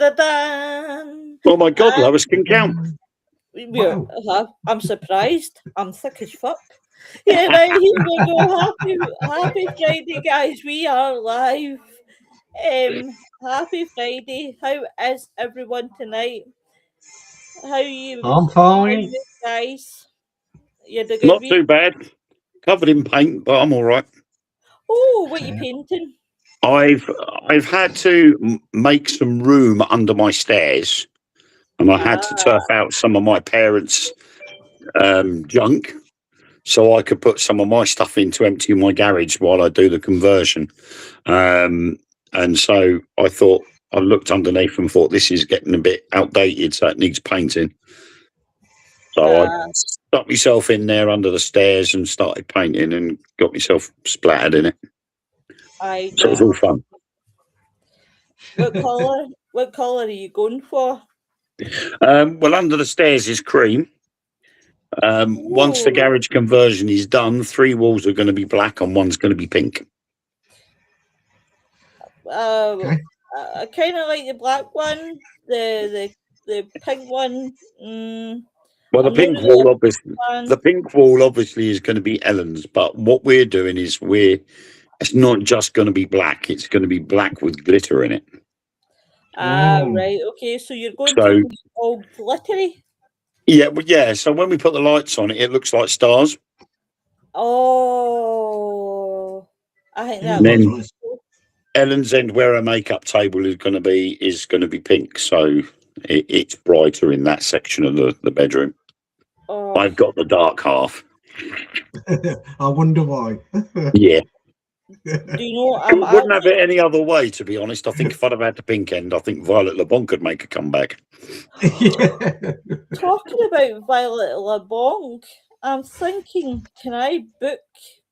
da da. Oh my God, Lois can count. I'm surprised. I'm thick as fuck. Yeah, right, here we go. Happy Friday, guys. We are live. Happy Friday. How is everyone tonight? How are you? I'm fine. How are you guys? You had a good Not week? too bad. Covered in paint, but I'm all right. Oh, what are you painting? I've had to make some room under my stairs, and I had to turf out some of my parents' junk, so I could put some of my stuff in to empty my garage while I do the conversion. And so I thought, I looked underneath and thought, this is getting a bit outdated, so it needs painting. So I stuck myself in there under the stairs and started painting and got myself splattered in it. So it was all fun. What colour are you going for? Well, under the stairs is cream. Once the garage conversion is done, 3 walls are going to be black and one's going to be pink. I kind of like the black one, the pink one. Well, the pink wall obviously is going to be Ellen's, but what we're doing is it's not just going to be black; it's going to be black with glitter in it. Right. Okay, so you're going to be all glittery. Yeah, well, yeah. So when we put the lights on it, it looks like stars. Oh, I think that then looks cool. Ellen's end where her makeup table is going to be pink, so it's brighter in that section of the bedroom. Oh. I've got the dark half. I wonder why. Yeah. Do you know? I wouldn't have it any other way, to be honest. I think if I'd have had the pink end, I think Violet LeBon could make a comeback. Talking about Violet LeBon, I'm thinking, can I book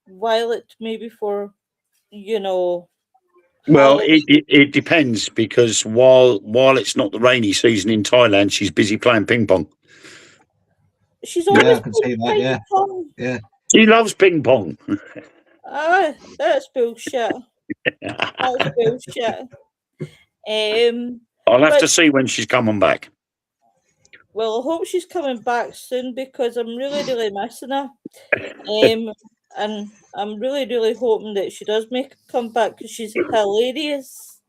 Violet maybe for, Well, it depends, because while it's not the rainy season in Thailand, she's busy playing ping pong. She's always I can see that. Yeah. She loves ping pong. That's bullshit. That's bullshit. I'll have to see when she's coming back. Well, I hope she's coming back soon, because I'm really, really missing her. And I'm really, really hoping that she does make a comeback, because she's hilarious.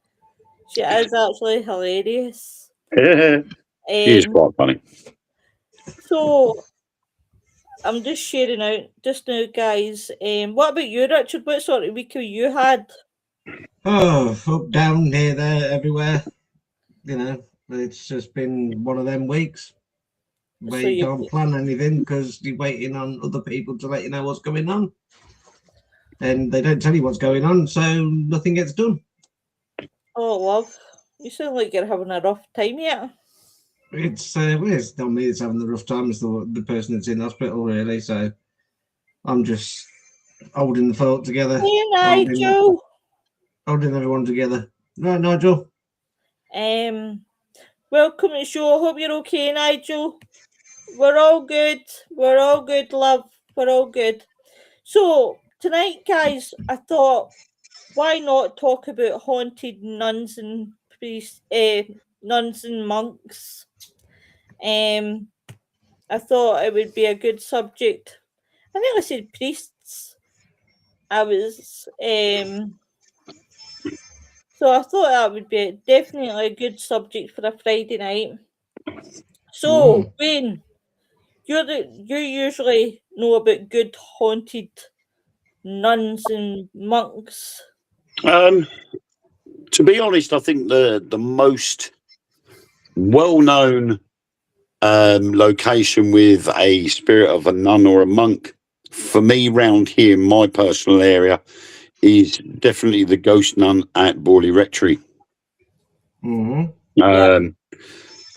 She is actually hilarious. She is quite funny. So I'm just sharing out just now, guys. What about you, Richard? What sort of week have you had? Oh, up, down, here, there, everywhere. You know, it's just been one of them weeks where you can't plan anything because you're waiting on other people to let you know what's going on. And they don't tell you what's going on, so nothing gets done. Oh, love. You sound like you're having a rough time yet. It's not me that's having the rough time, it's the person that's in hospital, really. So I'm just holding the fort together. Hey, Nigel. Holding everyone together. Right, Nigel? Welcome to the show. I hope you're okay, Nigel. We're all good. We're all good, love. We're all good. So tonight, guys, I thought, why not talk about haunted nuns and priests, nuns and monks? I thought it would be a good subject. I think I said priests. So I thought that would be definitely a good subject for a Friday night. So, Wayne, you usually know about good haunted nuns and monks. To be honest, I think the most well-known location with a spirit of a nun or a monk, for me, round here in my personal area, is definitely the ghost nun at Borley Rectory. I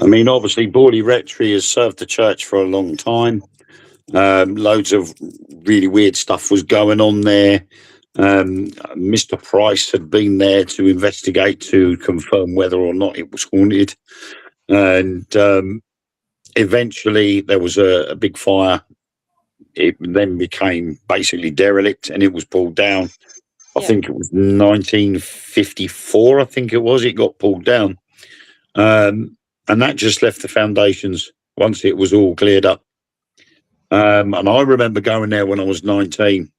mean, obviously, Borley Rectory has served the church for a long time. Loads of really weird stuff was going on there. Mr. Price had been there to investigate to confirm whether or not it was haunted. And eventually there was a big fire. It then became basically derelict and it was pulled down. I think it was 1954, it got pulled down. and that just left the foundations once it was all cleared up. And I remember going there when I was 19,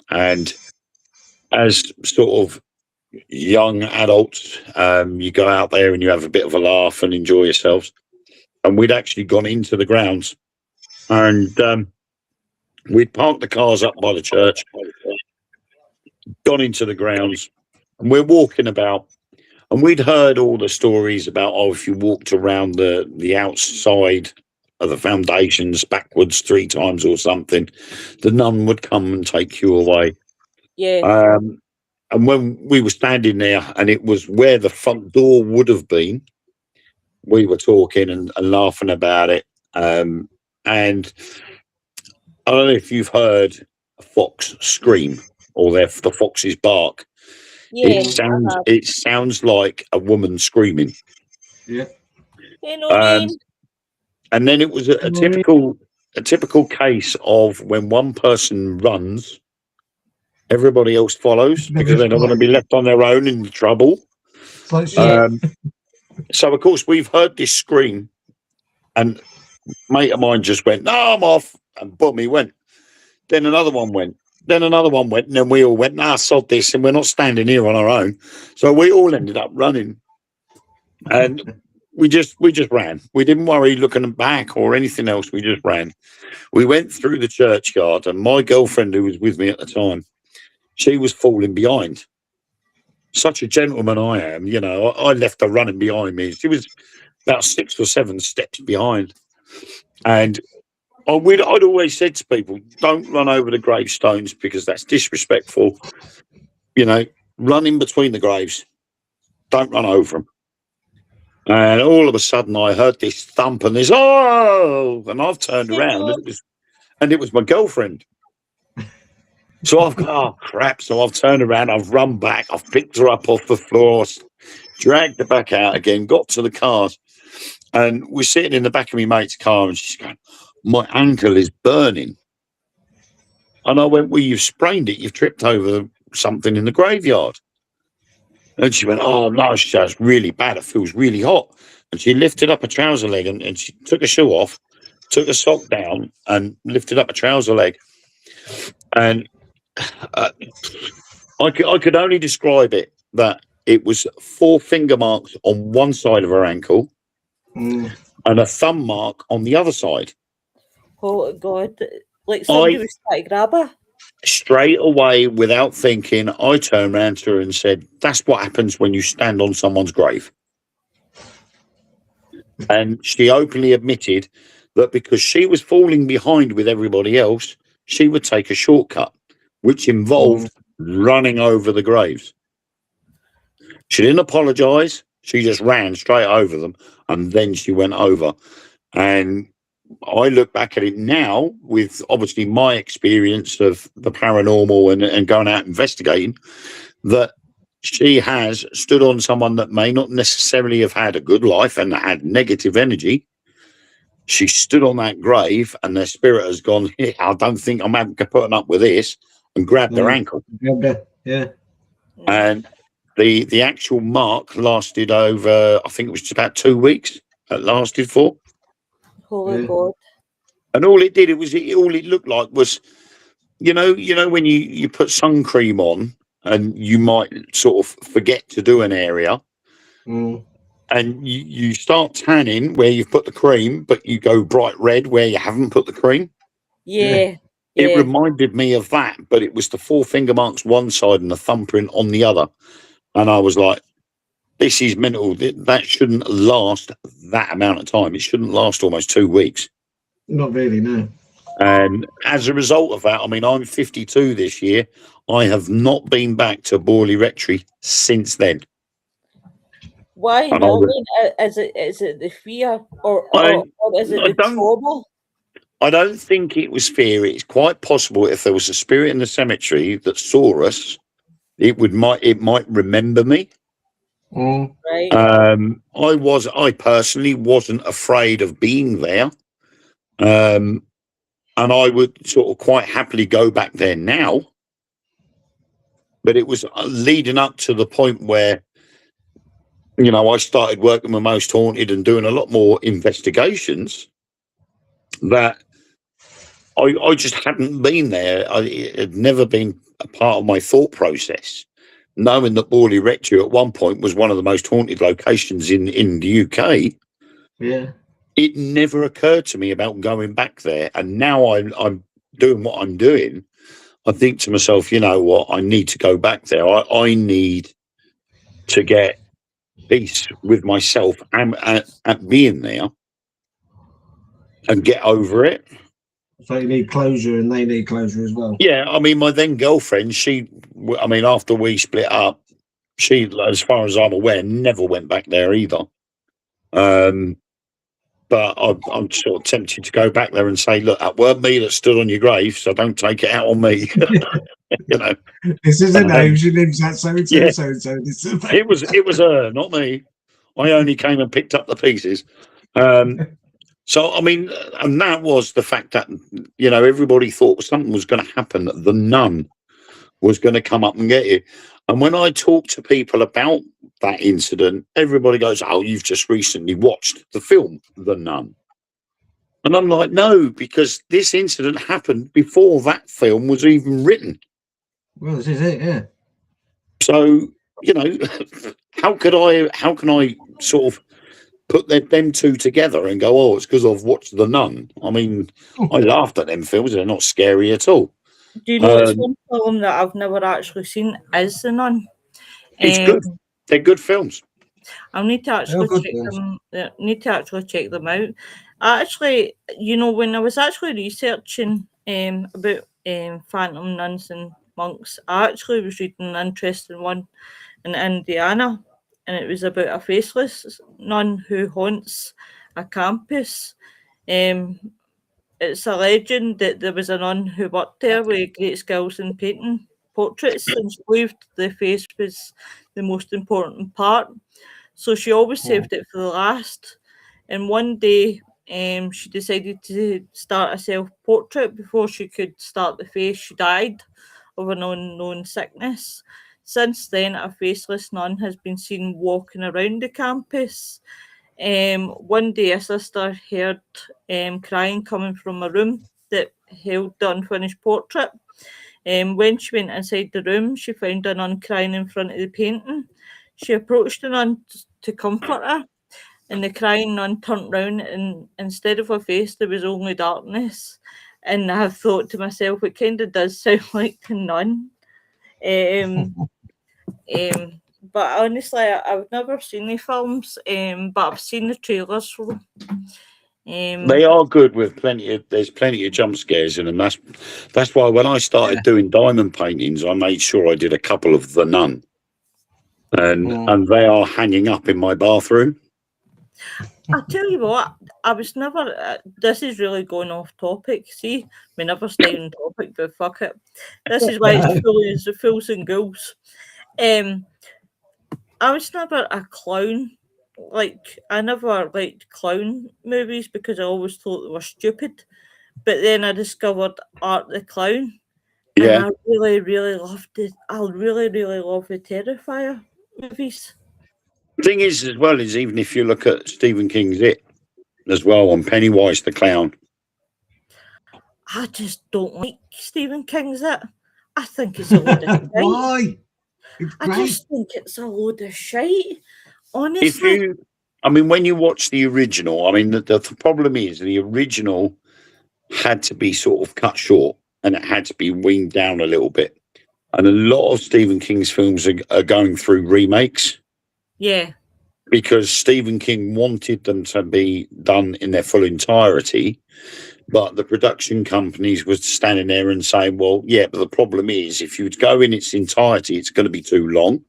and as sort of young adults, you go out there and you have a bit of a laugh and enjoy yourselves. And we'd actually gone into the grounds, and we'd parked the cars up by the church, gone into the grounds, and we're walking about. And we'd heard all the stories about, if you walked around the outside of the foundations backwards 3 times or something, the nun would come and take you away. Yeah. And when we were standing there and it was where the front door would have been, we were talking and laughing about it. And I don't know if you've heard a fox scream or the foxes bark. Yeah. It sounds like a woman screaming. Yeah. And then it was a typical case of when one person runs, everybody else follows because they don't want to be left on their own in the trouble. So of course we've heard this scream, and a mate of mine just went, "No, I'm off," and boom, he went. Then another one went. Then another one went, and then we all went, "Nah, sod this," and we're not standing here on our own. So we all ended up running, and we just ran. We didn't worry looking back or anything else. We just ran. We went through the churchyard, and my girlfriend, who was with me at the time, she was falling behind. Such a gentleman I am, I left her running behind me. She was about 6 or 7 steps behind, and I'd always said to people, don't run over the gravestones because that's disrespectful. Run in between the graves. Don't run over them. And all of a sudden I heard this thump and this, "Oh!" And I've turned around and it was my girlfriend. So I've got, oh, crap. So I've turned around, I've run back, I've picked her up off the floor, dragged her back out again, got to the cars. And we're sitting in the back of my mate's car and she's going, "My ankle is burning." And I went, "Well, you've sprained it. You've tripped over something in the graveyard." And she went, "Oh, no," she said, "it's really bad. It feels really hot." And she lifted up a trouser leg and she took a shoe off, took a sock down and lifted up a trouser leg. And I could only describe it that it was 4 finger marks on one side of her ankle and a thumb mark on the other side. Oh, God. Like somebody was trying to grab her. Straight away, without thinking, I turned around to her and said, "That's what happens when you stand on someone's grave." And she openly admitted that because she was falling behind with everybody else, she would take a shortcut, which involved running over the graves. She didn't apologise. She just ran straight over them, and then she went over. And I look back at it now with obviously my experience of the paranormal and going out investigating, that she has stood on someone that may not necessarily have had a good life and had negative energy. She stood on that grave and their spirit has gone, "I don't think I'm putting up with this," and grabbed their ankle. Yeah. And the actual mark lasted over, I think it was just about 2 weeks it lasted for. Holy God. And all it did, all it looked like was, when you put sun cream on and you might sort of forget to do an area and you start tanning where you've put the cream, but you go bright red where you haven't put the cream. Yeah. It reminded me of that, but it was the 4 finger marks one side and the thumbprint on the other. And I was like, this is mental. That shouldn't last that amount of time. It shouldn't last almost 2 weeks. Not really, no. And as a result of that, I mean, I'm 52 this year. I have not been back to Borley Rectory since then. Why not? Is it the fear or is it the trauma? I don't think it was fear. It's quite possible if there was a spirit in the cemetery that saw us, it might remember me. Right. I personally wasn't afraid of being there. And I would sort of quite happily go back there now. But it was leading up to the point where you know, I started working with Most Haunted and doing a lot more investigations that I just hadn't been there. It had never been a part of my thought process. Knowing that Borley Rectory at one point was one of the most haunted locations in the UK, Yeah, it never occurred to me about going back there. And now I'm doing what I'm doing. I think to myself, you know what? I need to go back there. I need to get peace with myself and at being there and get over it. so you need closure, and they need closure as well. Yeah, I mean, my then girlfriend, after we split up, she, as far as I'm aware, never went back there either. But I'm sort of tempted to go back there and say, look, that weren't me that stood on your grave, so don't take it out on me. You know, this is a name. She lives at so and so, yeah. so and so. It was her, not me. I only came and picked up the pieces. So, I mean, and that was the fact that, you know, everybody thought something was going to happen, that the nun was going to come up and get you. And when I talk to people about that incident, everybody goes, oh, you've just recently watched the film, The Nun. And I'm like, no, because this incident happened before that film was even written. Well, this is it, yeah. So, you know, how can I sort of put them two together and go, oh, it's because I've watched The Nun? I mean, I laughed at them films. They're not scary at all. Do you know it's one film that I've never actually seen is The Nun? It's good. They're good films. I need to actually check them out. Actually, you know, when I was actually researching about phantom nuns and monks, I actually was reading an interesting one in Indiana, and it was about a faceless nun who haunts a campus. It's a legend that there was a nun who worked there with great skills in painting portraits, and she believed the face was the most important part. So she always saved it for the last. And one day, she decided to start a self-portrait before she could start the face. She died of an unknown sickness. Since then, a faceless nun has been seen walking around the campus. One day, a sister heard crying coming from a room that held the unfinished portrait. When she went inside the room, she found a nun crying in front of the painting. She approached the nun to comfort her, and the crying nun turned round, and instead of a face, there was only darkness. And I thought to myself, it kind of does sound like the nun. But honestly, I've never seen the films, but I've seen the trailers for them. They are good with there's plenty of jump scares in them. That's why when I started doing diamond paintings, I made sure I did a couple of The Nun. And they are hanging up in my bathroom. I'll tell you what, I was never, this is really going off topic. See, we never stay on topic, but fuck it. This is why it's fools and ghouls. I was never a clown. Like, I never liked clown movies because I always thought they were stupid. But then I discovered Art the Clown. Yeah. And I really, really loved it. I really, really love the Terrifier movies. The thing is, as well, is even if you look at Stephen King's It as well, on Pennywise the Clown. I just don't like Stephen King's It. I think it's a load of shite. Why? I just think it's a load of shite. Honestly. When you watch the original, I mean, the problem is the original had to be sort of cut short and it had to be weaned down a little bit. And a lot of Stephen King's films are going through remakes. Yeah. Because Stephen King wanted them to be done in their full entirety, but the production companies were standing there and saying, well, yeah, but the problem is if you would go in its entirety, it's going to be too long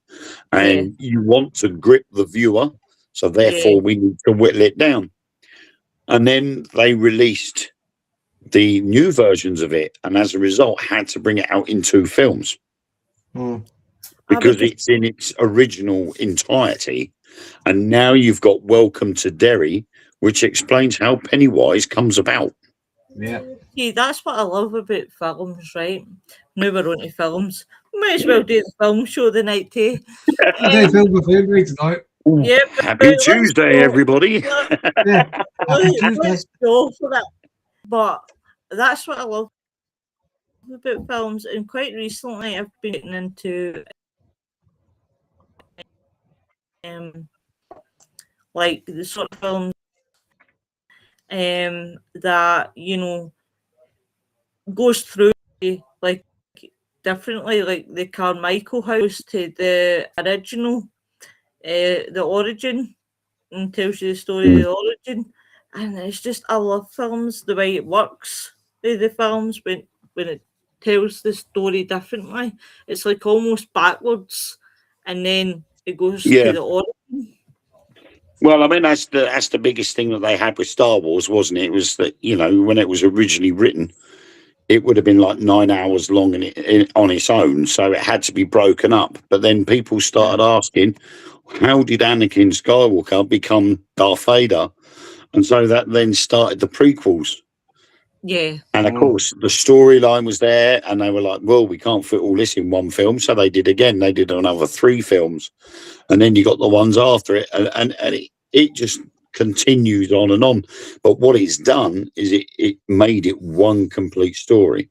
and you want to grip the viewer. So therefore we need to whittle it down. And then they released the new versions of it. And as a result, had to bring it out in 2 films because it's in its original entirety. And now you've got Welcome to Derry, which explains how Pennywise comes about. Yeah. See, that's what I love about films, right? Now we're on to films. Might as well do the film show the night too. Film tonight. Yeah, Happy Tuesday, everybody. Yeah, happy Tuesday. Let's go for that. But that's what I love about films. And quite recently, I've been getting into like the sort of films that, you know, goes through like differently, like the Carmichael House to the original, the origin, and tells you the story of the origin. And it's just, I love films, the way it works, the films, when it tells the story differently. It's like almost backwards, and then it goes to the origin. Well, I mean, that's the biggest thing that they had with Star Wars, wasn't it? It was that, you know, when it was originally written, it would have been like 9 hours long on its own, so it had to be broken up. But then people started asking, how did Anakin Skywalker become Darth Vader? And so that then started the prequels. Yeah. And of course, the storyline was there, and they were like, well, we can't fit all this in one film. So they did again. They did another 3 films. And then you got the ones after it. And it just continues on and on. But what it's done is it made it one complete story.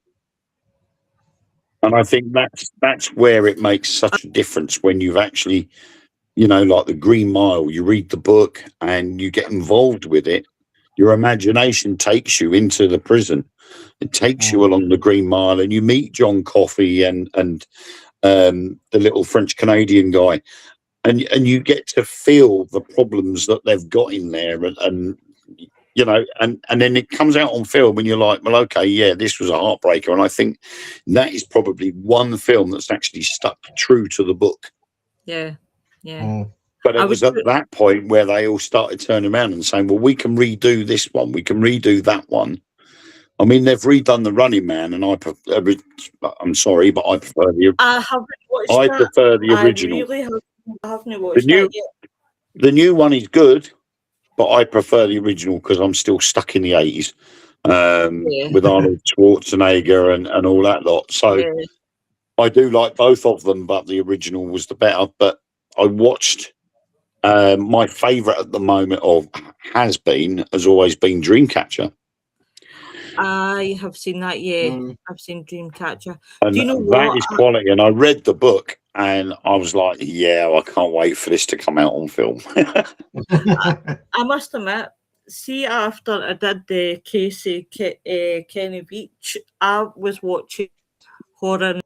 And I think that's where it makes such a difference when you've actually, you know, like the Green Mile, you read the book and you get involved with it. Your imagination takes you into the prison. It takes you along the Green Mile, and you meet John Coffey and the little French Canadian guy, and you get to feel the problems that they've got in there, and you know, and then it comes out on film, and you're like, well, okay, yeah, this was a heartbreaker, and I think that is probably one film that's actually stuck true to the book. Yeah, yeah. But it was at that point where they all started turning around and saying, well, we can redo this one, we can redo that one. I mean, they've redone The Running Man, and I'm sorry, but I prefer the. I haven't watched I that. prefer the original. I really haven't watched that yet. The new one is good, but I prefer the original because I'm still stuck in the 80s with Arnold Schwarzenegger and all that lot. So I do like both of them, but the original was the better. But I watched my favourite at the moment has always been Dreamcatcher. I have seen that, I've seen Dreamcatcher. And do you know that what? is quality. And I read the book, and I was like, yeah, I can't wait for this to come out on film. I must admit, see, after I did the Casey Kenny Beach, I was watching Horror in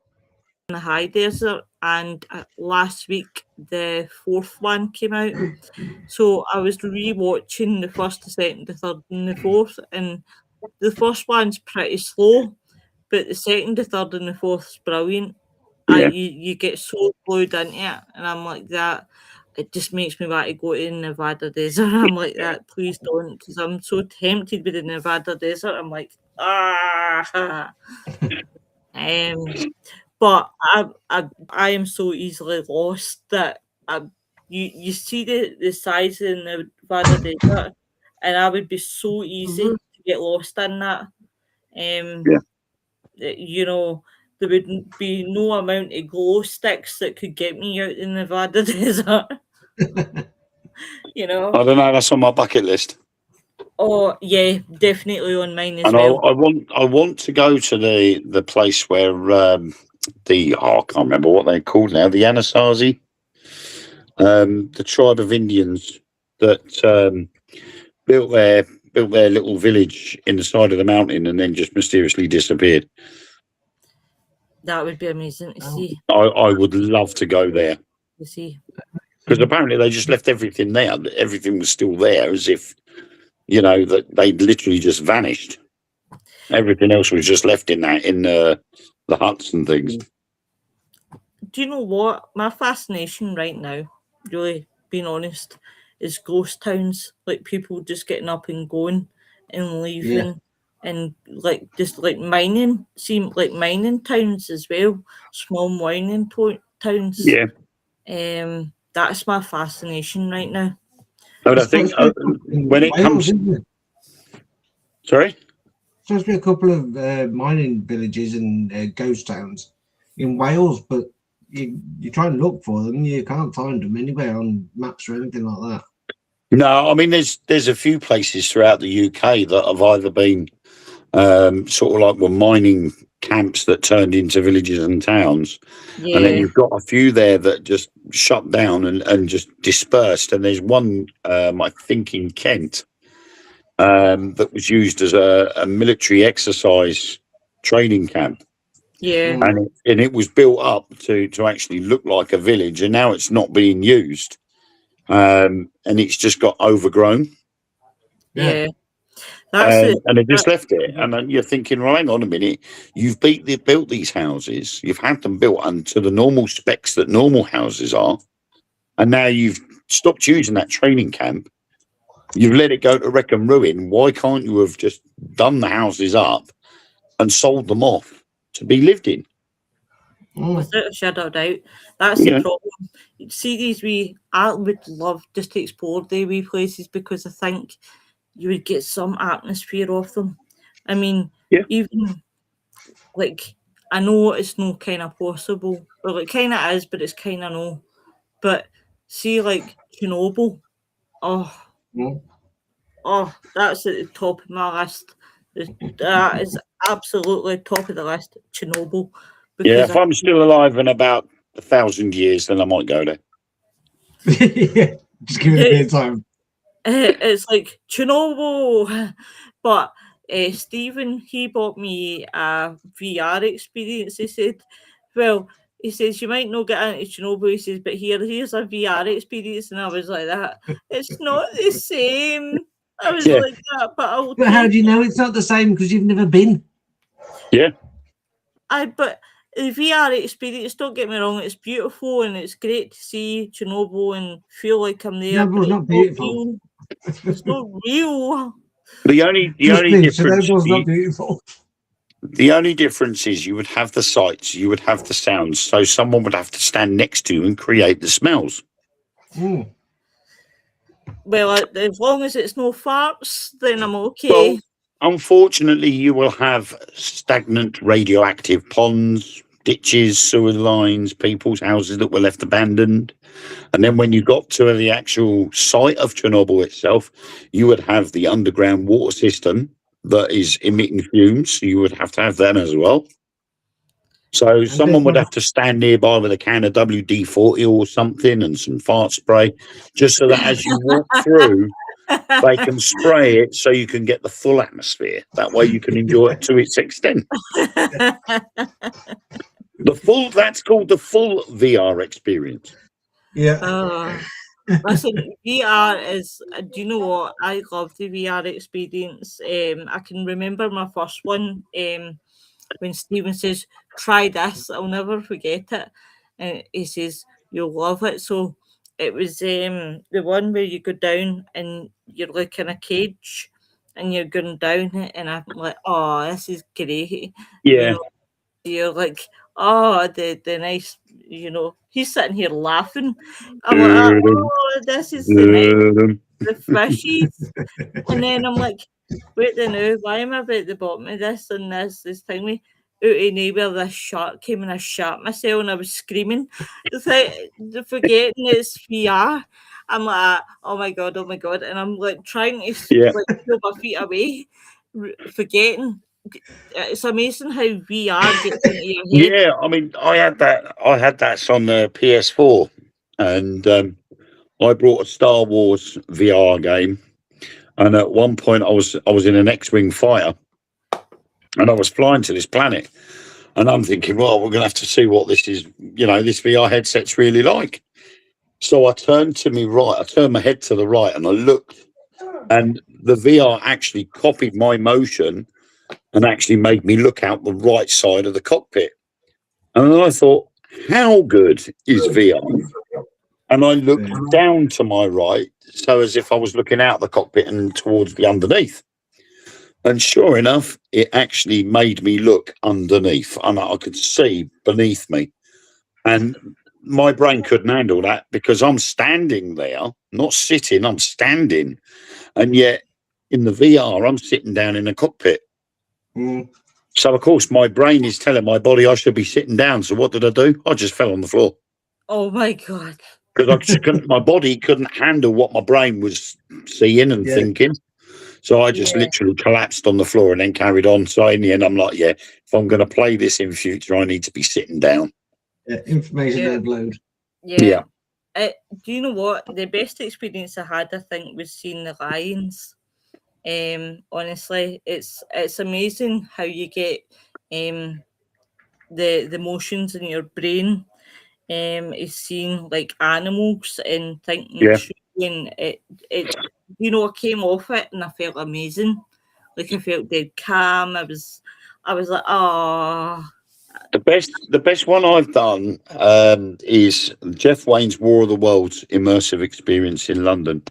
the High Desert, and last week the 4th one came out. So I was re-watching the 1st, the 2nd, the 3rd, and the 4th, and the first one's pretty slow, but the 2nd, the 3rd, and the 4th's brilliant. Yeah. You get so glued into it, and I'm like that. It just makes me want to go to the Nevada desert. I'm like that. Please don't, because I'm so tempted with the Nevada desert. I'm like, but I am so easily lost that you see the size in the Nevada desert, and I would be so easy to get lost in that. You know, there would be no amount of glow sticks that could get me out in the Nevada desert. You know, I don't know. That's on my bucket list. Oh yeah, definitely on mine as And well. I want to go to the place where I can't remember what they're called now. The Anasazi, the tribe of Indians that built their little village in the side of the mountain and then just mysteriously disappeared. That would be amazing to see. I would love to go there. To see. Because apparently they just left everything there. Everything was still there, as if, you know, that they'd literally just vanished. Everything else was just left in the huts and things. Do you know what? My fascination right now, really being honest, is ghost towns. Like people just getting up and going and leaving, and like just like mining. Seem like mining towns as well. Small mining towns. Yeah. That's my fascination right now. But I think when it comes, sorry, supposed to be a couple of mining villages and ghost towns in Wales, but you try and look for them, you can't find them anywhere on maps or anything like that. No, I mean there's a few places throughout the UK that have either been sort of like were mining camps that turned into villages and towns, and then you've got a few there that just shut down and just dispersed. And there's one, I think, in Kent that was used as a military exercise training camp. Yeah. And it was built up to actually look like a village, and now it's not being used, and it's just got overgrown. Yeah. That's it. And they just left it. And then you're thinking, well, hang on a minute, you've built these houses, you've had them built unto the normal specs that normal houses are, and now you've stopped using that training camp. You've let it go to wreck and ruin. Why can't you have just done the houses up and sold them off to be lived in? Without a shadow of doubt. That's the problem. See, I would love just to explore the wee places, because I think you would get some atmosphere off them. I mean, even like, I know it's no kind of possible, or it kind of is, but it's kind of no. But see, like Chernobyl, that's at the top of my list. That is absolutely top of the list, Chernobyl. Yeah, if I'm still alive in about 1,000 years, then I might go there. Yeah, just give it a bit of time. It's like Chernobyl, but Stephen, he bought me a VR experience. He said, well, he says, you might not get into Chernobyl, he says, but here's a VR experience. And I was like, that, it's not the same. I was like that, but how do you know it's not the same? Because you've never been. Yeah. But the VR experience, don't get me wrong, it's beautiful and it's great to see Chernobyl and feel like I'm there. Chernobyl, not beautiful. It's not real. The only difference. Not beautiful. The only difference is you would have the sights, you would have the sounds, so someone would have to stand next to you and create the smells. Well, as long as it's no farts, then I'm okay. Well, unfortunately, you will have stagnant radioactive ponds, ditches, sewer lines, people's houses that were left abandoned. And then when you got to the actual site of Chernobyl itself, you would have the underground water system that is emitting fumes. You would have to have that as well. So someone would have to stand nearby with a can of WD-40 or something and some fart spray, just so that as you walk through, they can spray it so you can get the full atmosphere. That way you can enjoy it to its extent. That's called the full VR experience. Yeah. Listen, VR is, do you know what? I love the VR experience. I can remember my first one when Stephen says, try this, I'll never forget it. And he says, you'll love it. So it was the one where you go down and you're like in a cage and you're going down it, and I'm like, oh, this is great. Yeah. You're like, oh, the nice, he's sitting here laughing. I'm like, oh, this is the fishies. And then I'm like, wait now, why am I at the bottom of this and this thingy? Out of nowhere, this shark came and I shot myself and I was screaming. It's like, forgetting it's VR. I'm like, oh my god, and I'm like trying to pull my feet away, forgetting. It's amazing how VR gets into your head. Yeah, I mean, I had that on the PS4, and I brought a Star Wars VR game, and at one point I was in an X-wing fighter, and I was flying to this planet, and I'm thinking, well, we're going to have to see what this is, this VR headset's really like. So I turned my head to the right, and I looked, and the VR actually copied my motion and actually made me look out the right side of the cockpit. And then I thought, how good is VR? And I looked down to my right, so as if I was looking out the cockpit and towards the underneath. And sure enough, it actually made me look underneath, and I could see beneath me. And my brain couldn't handle that, because I'm standing there, not sitting, I'm standing. And yet in the VR, I'm sitting down in a cockpit. So, of course, my brain is telling my body I should be sitting down. So what did I do? I just fell on the floor. Oh, my God. Because my body couldn't handle what my brain was seeing and thinking. So I just literally collapsed on the floor and then carried on. So in the end, I'm like, if I'm going to play this in future, I need to be sitting down. Information overload. Yeah. Do you know what? The best experience I had, I think, was seeing the lions. Honestly, it's amazing how you get the motions in your brain is seeing like animals and thinking it's true, and it I came off it and I felt amazing. Like I felt dead calm. I was like, oh. The best one I've done is Jeff Wayne's War of the Worlds immersive experience in London.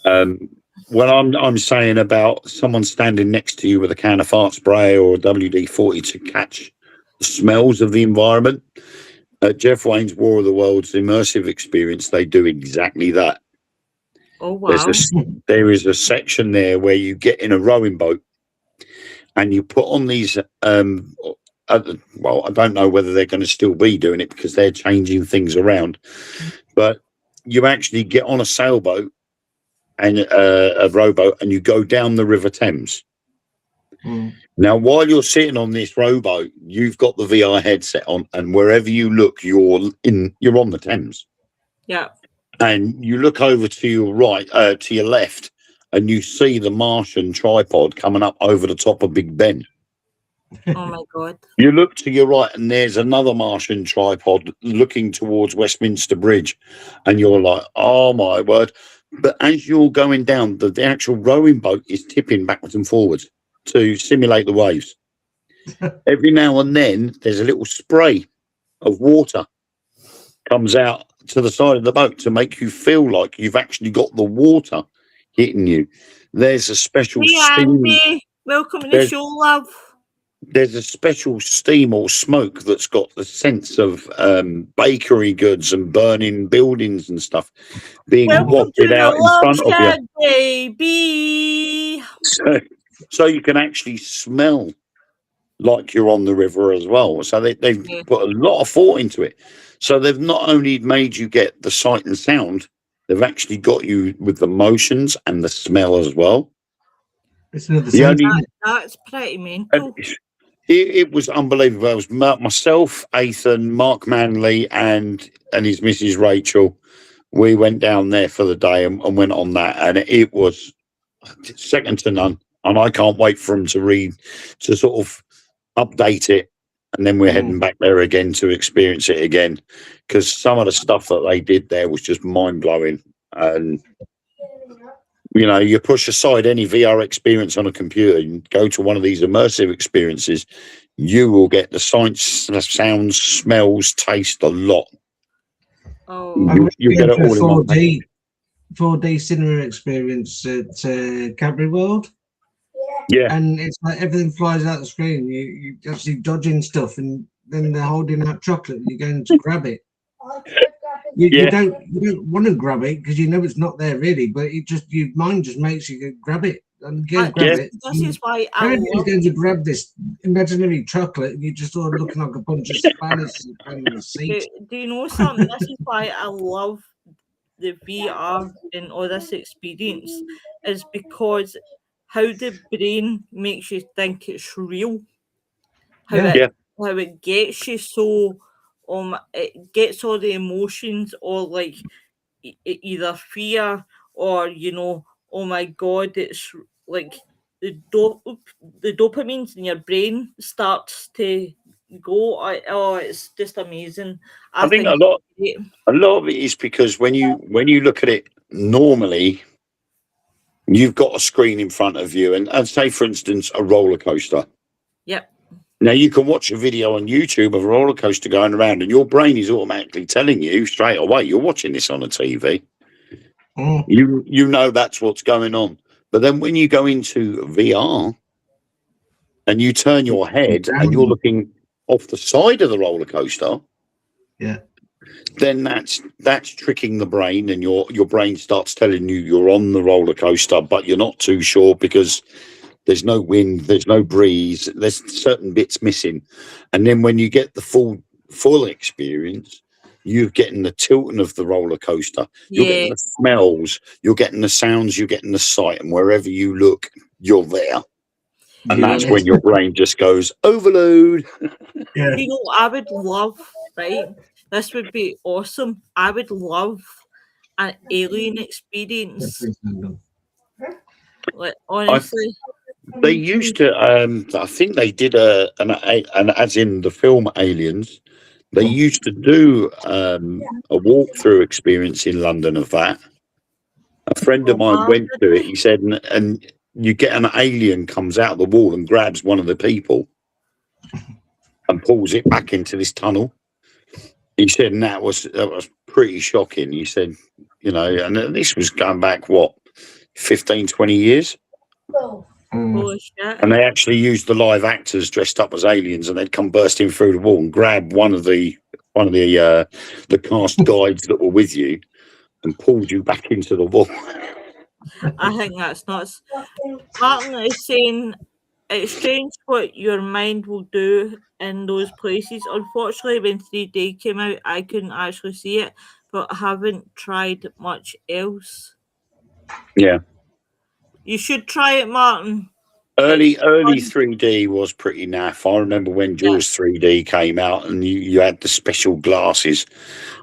When I'm saying about someone standing next to you with a can of fart spray or a WD-40 to catch the smells of the environment, at Jeff Wayne's War of the Worlds immersive experience, they do exactly that. Oh, wow. There is a section there where you get in a rowing boat and you put on these well, I don't know whether they're going to still be doing it because they're changing things around, but you actually get on a sailboat and a rowboat and you go down the River Thames. Now, while you're sitting on this rowboat, you've got the VR headset on, and wherever you look, you're on the Thames. Yeah. And you look over to your right, to your left, and you see the Martian tripod coming up over the top of Big Ben. Oh my God. You look to your right and there's another Martian tripod looking towards Westminster Bridge, and you're like, oh my word. But as you're going down, the actual rowing boat is tipping backwards and forwards to simulate the waves. Every now and then there's a little spray of water comes out to the side of the boat to make you feel like you've actually got the water hitting you. There's a special steam. Andy. Welcome to the show, love. There's a special steam or smoke that's got the sense of bakery goods and burning buildings and stuff being wafted out in front of you. Baby. So you can actually smell like you're on the river as well. So they've put a lot of thought into it. So they've not only made you get the sight and sound, they've actually got you with the motions and the smell as well. That's pretty mental. It was unbelievable. It was myself, Ethan, Mark Manley, and his Mrs. Rachel. We went down there for the day and went on that, and it was second to none. And I can't wait for them to sort of update it, and then we're heading back there again to experience it again, because some of the stuff that they did there was just mind blowing. And you push aside any VR experience on a computer and go to one of these immersive experiences, you will get the sights, the sounds, smells, taste a lot. Oh, you get it all in one place. 4D cinema experience at Cadbury World. Yeah. And it's like everything flies out the screen. You actually dodging stuff, and then they're holding out chocolate and you're going to grab it. You don't want to grab it because you know it's not there really, but your mind just makes you go grab it and grab it. This is why everybody's going to grab this imaginary chocolate, and you're just sort of looking like a bunch of Spanish on the seat. Do you know something? This is why I love the VR and all this experience, is because how the brain makes you think it's real. How it gets you so it gets all the emotions, or like either fear or oh my God, it's like the dopamines in your brain starts to go. It's just amazing. I think a lot of it is because when you look at it normally, you've got a screen in front of you, and say, for instance, a roller coaster. Yep. Now, you can watch a video on YouTube of a roller coaster going around, and your brain is automatically telling you straight away, you're watching this on a TV. You know that's what's going on. But then when you go into VR and you turn your head and you're looking off the side of the roller coaster, then that's tricking the brain, and your brain starts telling you you're on the roller coaster, but you're not too sure because There's no wind, there's no breeze, there's certain bits missing. And then when you get the full experience, you're getting the tilting of the roller coaster. You're getting the smells, you're getting the sounds, you're getting the sight, and wherever you look, you're there. And that's when your brain just goes overload. Yeah. You know, I would love, right? This would be awesome. I would love an alien experience. Like, honestly. They used to, I think they did an as in the film Aliens, they used to do a walkthrough experience in London of that. A friend of mine went to it. He said, and you get an alien comes out of the wall and grabs one of the people and pulls it back into this tunnel. He said, and that was pretty shocking. He said, you know, and this was going back, what, 15, 20 years? And they actually used the live actors dressed up as aliens, and they'd come bursting through the wall and grab one of the cast guides that were with you and pulled you back into the wall. I think that's nuts. Martin is saying it's strange what your mind will do in those places. Unfortunately, when 3D came out, I couldn't actually see it, but I haven't tried much else. Yeah. You should try it, Martin. Early 3D was pretty naff. I remember when Jaws 3D came out, and you had the special glasses,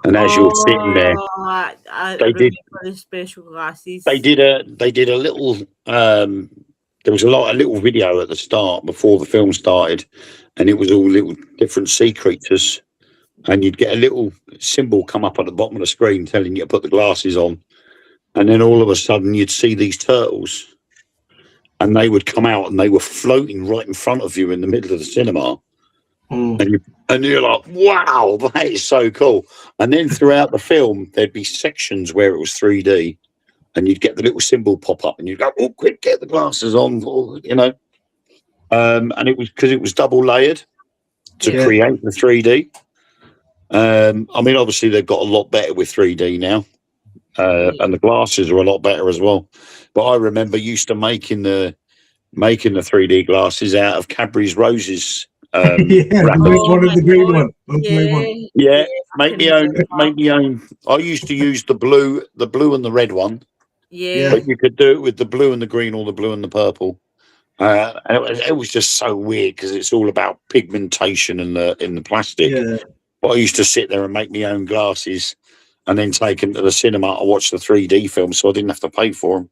and as you're sitting there, I remember the special glasses. They did a little. There was a little video at the start before the film started, and it was all little different sea creatures, and you'd get a little symbol come up at the bottom of the screen telling you to put the glasses on, and then all of a sudden you'd see these turtles. And they would come out, and they were floating right in front of you in the middle of the cinema. And you're like, wow, that is so cool. And then throughout the film, there'd be sections where it was 3D, and you'd get the little symbol pop up, and you'd go, oh, quick, get the glasses on, you know. And it was because it was double layered to create the 3D. I mean, obviously, they've got a lot better with 3D now. And the glasses are a lot better as well. But I remember used to making the 3D glasses out of Cadbury's roses. One of the green one. Make me own. I used to use the blue and the red one. Yeah. But you could do it with the blue and the green or the blue and the purple. And it was just so weird because it's all about pigmentation in the plastic. Yeah. But I used to sit there and make my own glasses, and then take them to the cinema to watch the 3D film, so I didn't have to pay for them.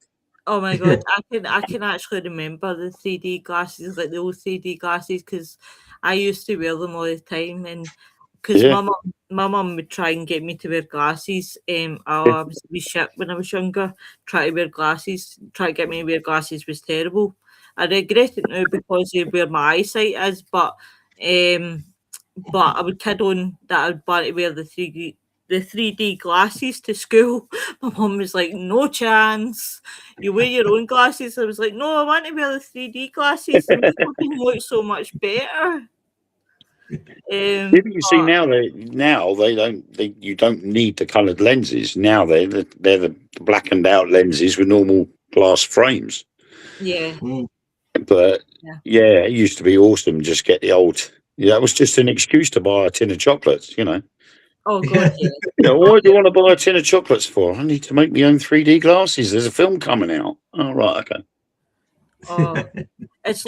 Oh my god, I can actually remember the 3D glasses, like the old 3D glasses, because I used to wear them all the time, and because my mum would try and get me to wear glasses. I was a wee shit when I was younger. Try to wear glasses, try to get me to wear glasses was terrible. I regret it now because of where my eyesight is, but I would kid on that I would want to wear the 3D glasses to school. My mum was like, no chance. You wear your own glasses. I was like, no, I want to wear the 3D glasses. They make them look so much better. You see now you don't need the coloured lenses. Now they're the blackened out lenses with normal glass frames. Yeah. But it used to be awesome. Just get the old. Yeah, it was just an excuse to buy a tin of chocolates, you know. Oh god, yeah. You know, what do you want to buy a tin of chocolates for? I need to make my own 3D glasses. There's a film coming out. Oh right, okay. Oh, as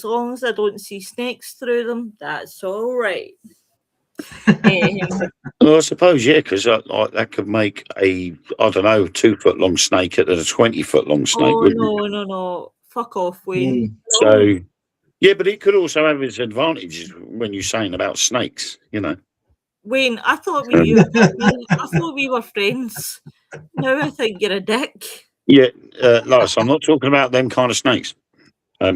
long as I don't see snakes through them, that's all right. Well, I suppose because that could make a 2-foot long snake at a 20-foot long snake. Oh no! Fuck off, Wayne. So. Yeah, but it could also have its advantages when you're saying about snakes, you know. Wayne, I thought we were friends. Now I think you're a dick. Yeah, Lois, I'm not talking about them kind of snakes. Oh,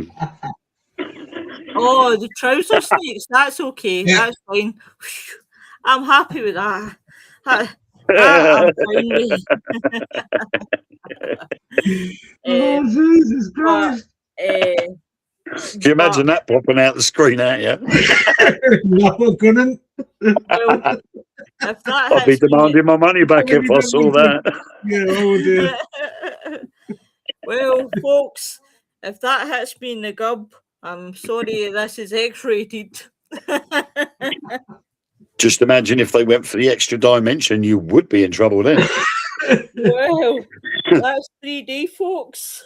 the trouser snakes, that's okay. Yeah. That's fine. I'm happy with that. I'm fine with. Oh, Jesus Christ. Can you imagine that popping out the screen at you? No, I couldn't. Well, I'd be demanding my money back if I saw that. Yeah, oh dear. Well, folks, if that hits me in the gub, I'm sorry, this is X-rated. Just imagine if they went for the extra dimension, you would be in trouble then. Well, that's 3D, folks.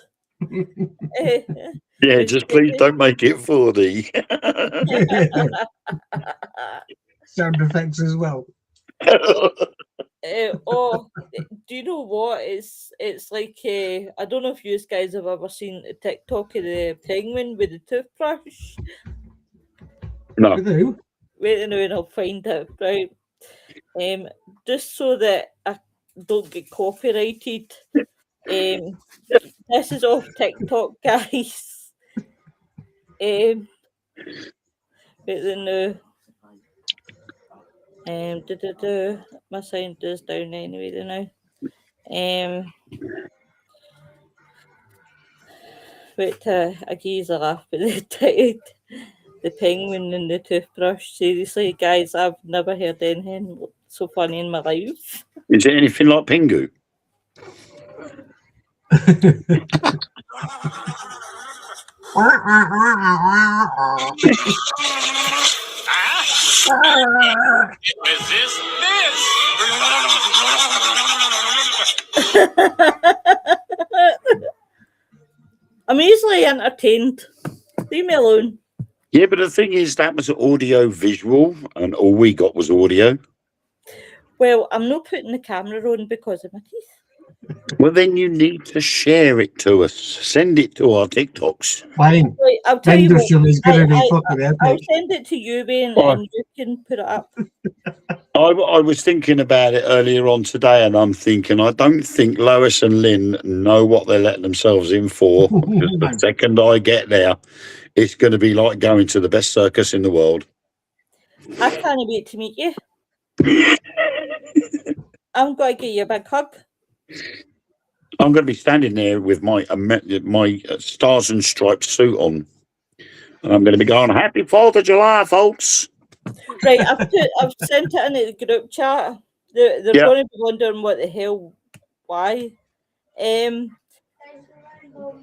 Yeah, just please don't make it 4D. Sound effects as well. Oh, do you know what? It's like I don't know if you guys have ever seen the TikTok of the penguin with the toothbrush. No. With who? Wait a minute, I'll find it. Right. Just so that I don't get copyrighted. This is off TikTok, guys. Wait a minute. My sound is down anyway now. Wait till I give a laugh at the penguin and the toothbrush. Seriously, guys, I've never heard anything so funny in my life. Is it anything like Pingu? Resist this. I'm easily entertained. Leave me alone. Yeah, but the thing is, that was audio visual, and all we got was audio. Well, I'm not putting the camera on because of my teeth. Well, then you need to share it to us. Send it to our TikToks. Fine. Right, I'll tell you what, is going to be fucking epic. I'll send it to you, Ben, Right. and you can put it up. I was thinking about it earlier on today, and I'm thinking, I don't think Lois and Lynn know what they're letting themselves in for. Because the second I get there, it's going to be like going to the best circus in the world. I can't wait to meet you. I'm going to get you a big hug. I'm going to be standing there with my Stars and Stripes suit on, and I'm going to be going, "Happy 4th of July, folks!" Right, I've sent it into the group chat. They're going to be wondering what the hell, why.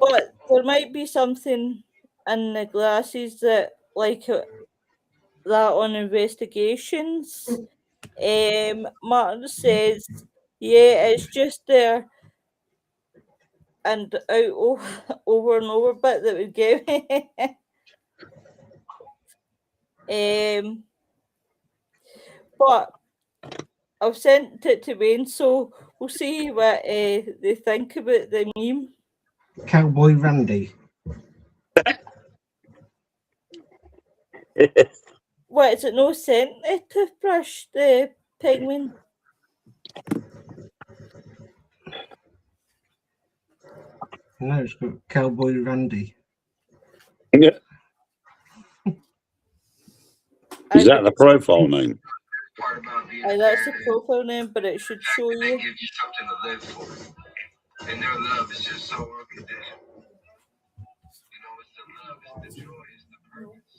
But there might be something in the glasses that like that on investigations. Martin says, yeah, it's just there and out over and over bit that would give me. But I've sent it to Wayne, so we'll see what they think about the meme. Cowboy Randy. What, is it no scent the toothbrush, the penguin? No, it's got Cowboy Randy. Yeah. Is that the profile name? That's the profile name, but it should show you. They give you something to live for. And their love is just so unconditional. You know, it's the love, it's the joy, it's the purpose.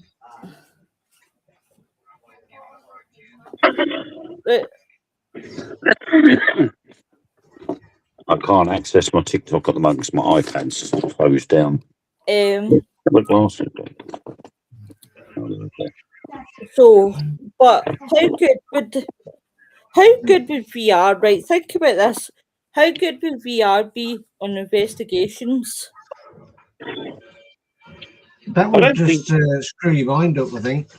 I can't access my TikTok at the moment because my iPad's closed down. So, but how good would VR, right? Think about this. How good would VR be on investigations? That would just screw your mind up, I think.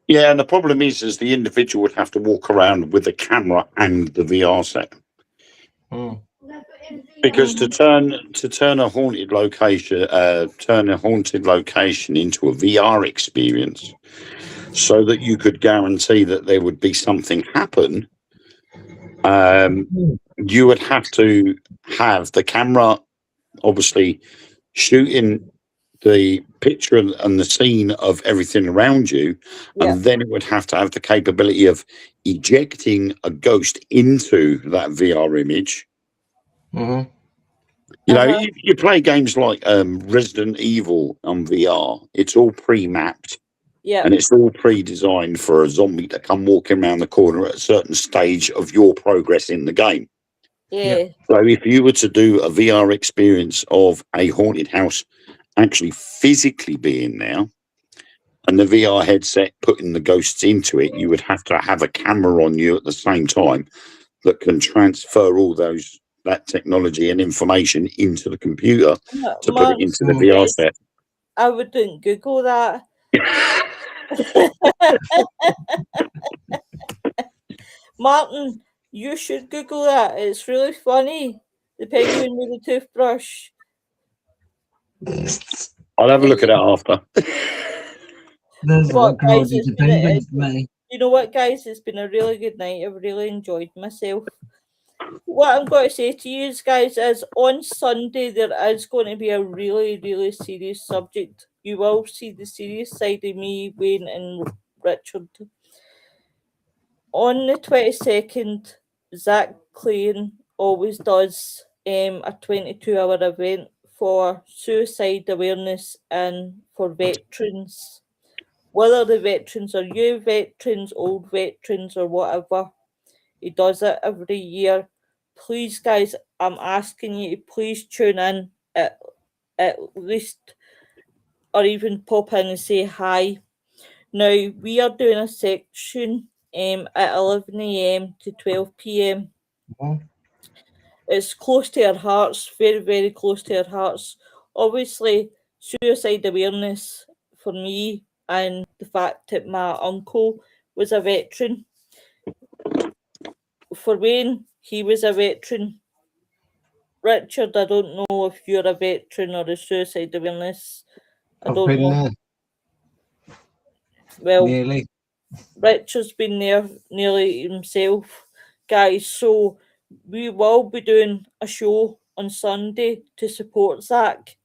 Yeah, and the problem is the individual would have to walk around with the camera and the VR set. Because to turn a haunted location into a VR experience, so that you could guarantee that there would be something happen, you would have to have the camera obviously shooting the picture and the scene of everything around you, and then it would have to have the capability of ejecting a ghost into that VR image. You know, you play games like Resident Evil on VR. It's all pre-mapped, and it's all pre-designed for a zombie to come walking around the corner at a certain stage of your progress in the game. Yeah. So if you were to do a VR experience of a haunted house actually physically being there, and the VR headset putting the ghosts into it, you would have to have a camera on you at the same time that can transfer all that technology and information into the computer to put it into the VR set. I wouldn't Google that. Martin, you should Google that. It's really funny. The penguin with the toothbrush. I'll have a look at it after. There's What, guys, the penguins, mate. you know what, guys? It's been a really good night. I've really enjoyed myself. What I'm going to say to you guys is on Sunday there is going to be a really, really serious subject. You will see the serious side of me, Wayne and Richard. On the 22nd, Zach Clayton always does a 22-hour event for suicide awareness and for veterans. Whether the veterans are new veterans, old veterans, or whatever, he does it every year. Please, guys, I'm asking you to please tune in at least, or even pop in and say hi. Now, we are doing a section at 11 a.m. to 12 p.m. It's close to our hearts, very, very close to our hearts. Obviously, suicide awareness for me, and the fact that my uncle was a veteran. For Wayne, he was a veteran. Richard, I don't know if you're a veteran or a suicide awareness. I don't know. Well, nearly. Richard's been there nearly himself, guys. So we will be doing a show on Sunday to support Zach.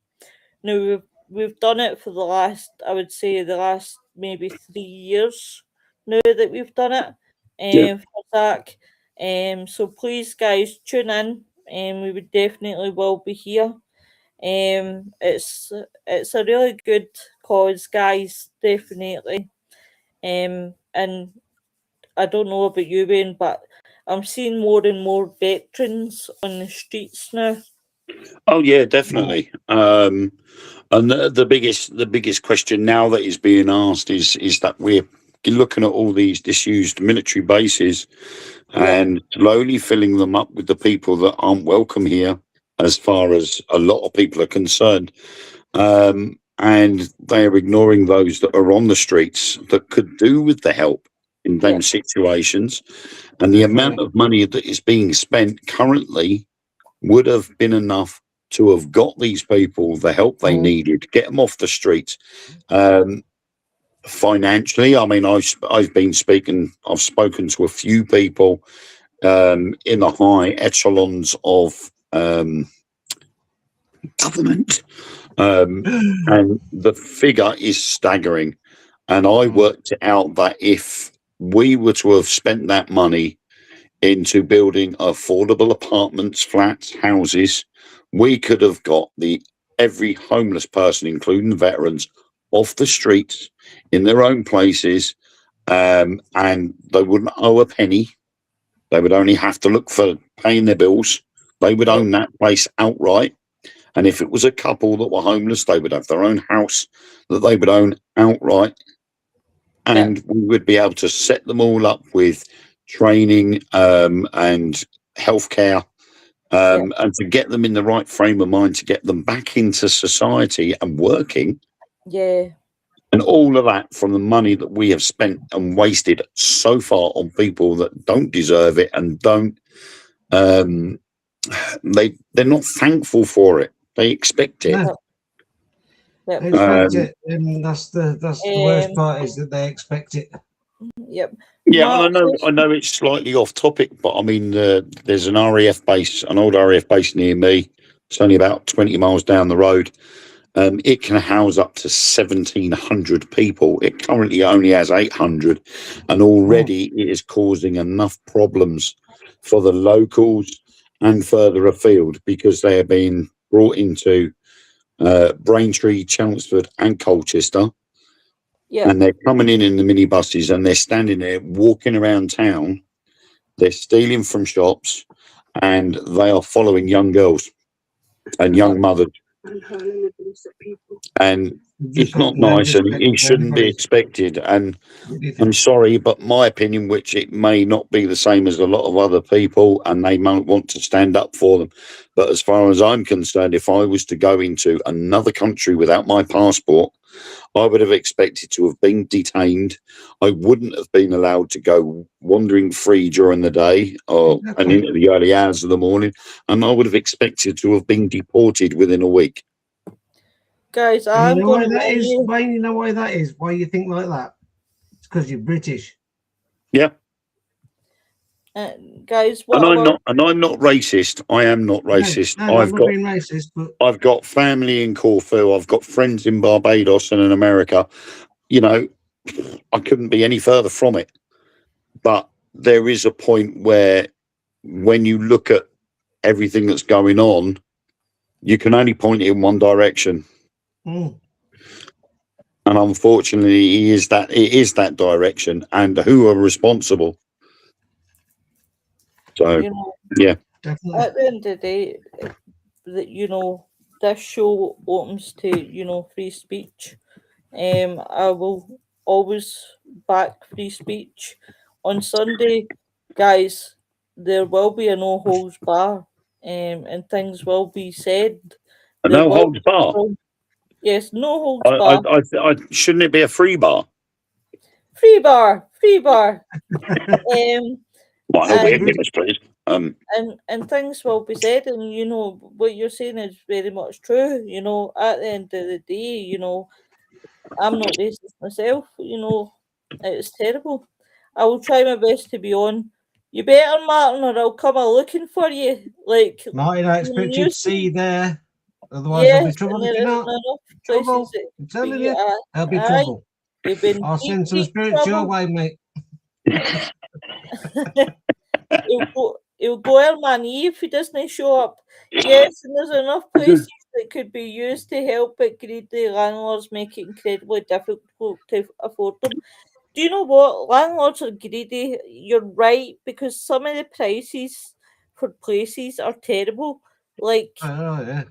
Now we've done it for the last, I would say, the last maybe 3 years now that we've done it for Zach. So please, guys, tune in. We would definitely will be here. It's a really good cause, guys, definitely. And I don't know about you, Wayne, but I'm seeing more and more veterans on the streets now. Oh yeah, definitely. And the biggest question now that is being asked is that we're looking at all these disused military bases and slowly filling them up with the people that aren't welcome here, as far as a lot of people are concerned. And they are ignoring those that are on the streets that could do with the help in them situations. And the amount of money that is being spent currently would have been enough to have got these people the help they needed, get them off the streets. Financially, I mean, I've spoken to a few people in the high echelons of government, and the figure is staggering. And I worked it out that if we were to have spent that money into building affordable apartments, flats, houses, we could have got every homeless person, including veterans, off the streets in their own places, and they wouldn't owe a penny. They would only have to look for paying their bills. They would own that place outright. And if it was a couple that were homeless, they would have their own house that they would own outright. And we would be able to set them all up with training and healthcare, and to get them in the right frame of mind, to get them back into society and working. Yeah. And all of that from the money that we have spent and wasted so far on people that don't deserve it and don't, they're not thankful for it. They expect it. No. They expect it, and that's the worst part, is that they expect it. Yep. Yeah, and I know it's slightly off topic, but I mean, there's an RAF base, an old RAF base near me. It's only about 20 miles down the road. It can house up to 1,700 people. It currently only has 800, and already it is causing enough problems for the locals and further afield, because they are being brought into Braintree, Chelmsford and Colchester. Yeah. And they're coming in the minibuses, and they're standing there walking around town. They're stealing from shops. and they are following young girls and young mothers. And it's not nice, and it shouldn't be expected. And I'm sorry, but my opinion, which it may not be the same as a lot of other people, and they might want to stand up for them, but as far as I'm concerned, if I was to go into another country without my passport, I would have expected to have been detained. I wouldn't have been allowed to go wandering free during the day and into the early hours of the morning, and I would have expected to have been deported within a week. Guys, you know why that is? Wayne, you know why that is? Why you think like that? It's because you're British. Yeah. Guys, and I'm not racist. I am not racist. No, I'm not being racist, but I've got family in Corfu. I've got friends in Barbados and in America. You know, I couldn't be any further from it. But there is a point where, when you look at everything that's going on, you can only point it in one direction. And unfortunately, it is that direction, and who are responsible. So, yeah. Definitely. At the end of the day, this show opens to, free speech. I will always back free speech. On Sunday, guys, there will be a no holds bar, and things will be said. A no holds bar? Yes, no holds bar. Shouldn't it be a free bar? Free bar. Please. And things will be said, and what you're saying is very much true. At the end of the day, I'm not racist myself. It's terrible. I will try my best to be on. You better, Martin, or I'll come looking for you. Like, Martin, I expect you to see you there. Otherwise, there'll be trouble. There isn't enough places. I'm telling you, there'll be trouble. I'll send some spirits your way, mate. He'll go Elmani if he doesn't show up. Yes, and there's enough places that could be used to help, but greedy landlords make it incredibly difficult to afford them. Do you know what? Landlords are greedy. You're right, because some of the prices for places are terrible. Like, yeah.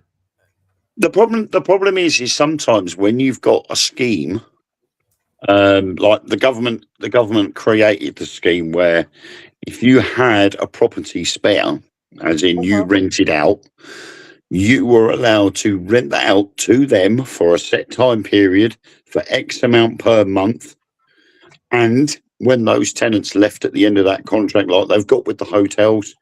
The problem is sometimes when you've got a scheme, like the government created the scheme where if you had a property spare, as in you rented out, you were allowed to rent that out to them for a set time period for X amount per month. And when those tenants left at the end of that contract, like they've got with the hotels,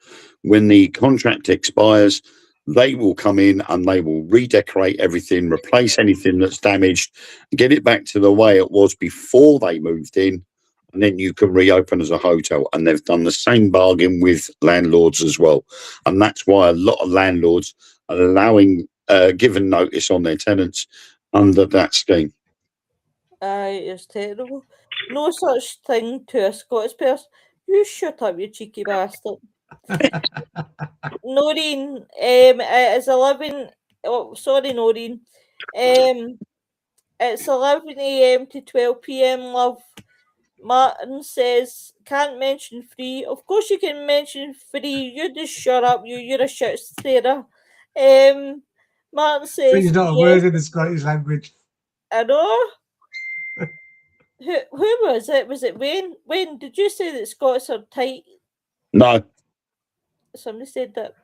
when the contract expires, they will come in and they will redecorate everything, replace anything that's damaged, get it back to the way it was before they moved in, and then you can reopen as a hotel. And they've done the same bargain with landlords as well. And that's why a lot of landlords are allowing, giving notice on their tenants under that scheme. It's terrible. No such thing to a Scottish person. You shut up, you cheeky bastard. Noreen, it is 11. Oh, sorry, Noreen. It's 11 a.m. to 12 p.m. Love. Martin says, can't mention free. Of course you can mention free. You just shut up. You're a shit starer. Martin says, Free's not a word in the Scottish language. I know. Who was it? Was it Wayne? Wayne, did you say that Scots are tight? No. Somebody said that.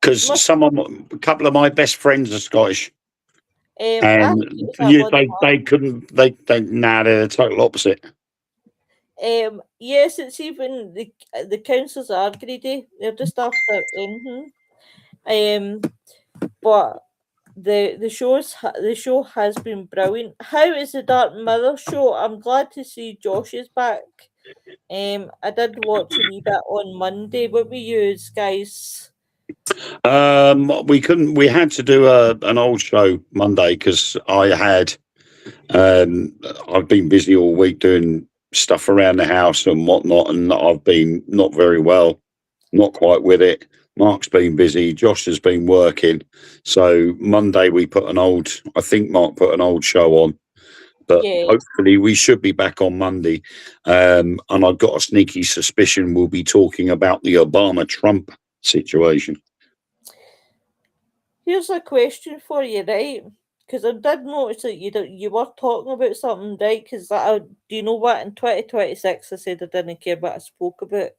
Because a couple of my best friends are Scottish. And they couldn't, they're the total opposite. Yes, it's even the councils are greedy. They're just after anything. But the show has been brilliant. How is the Dark Mother show? I'm glad to see Josh is back. I did watch a wee bit on Monday. What were you guys? We had to do an old show Monday because I've been busy all week doing stuff around the house and whatnot, and I've been not very well, not quite with it. Mark's been busy, Josh has been working, so Monday we put I think Mark put an old show on, but hopefully we should be back on Monday. And I've got a sneaky suspicion we'll be talking about the Obama-Trump situation. Here's a question for you, right? Because I did notice that you were talking about something, right? Because do you know what? In 2026, I said I didn't care what I spoke about,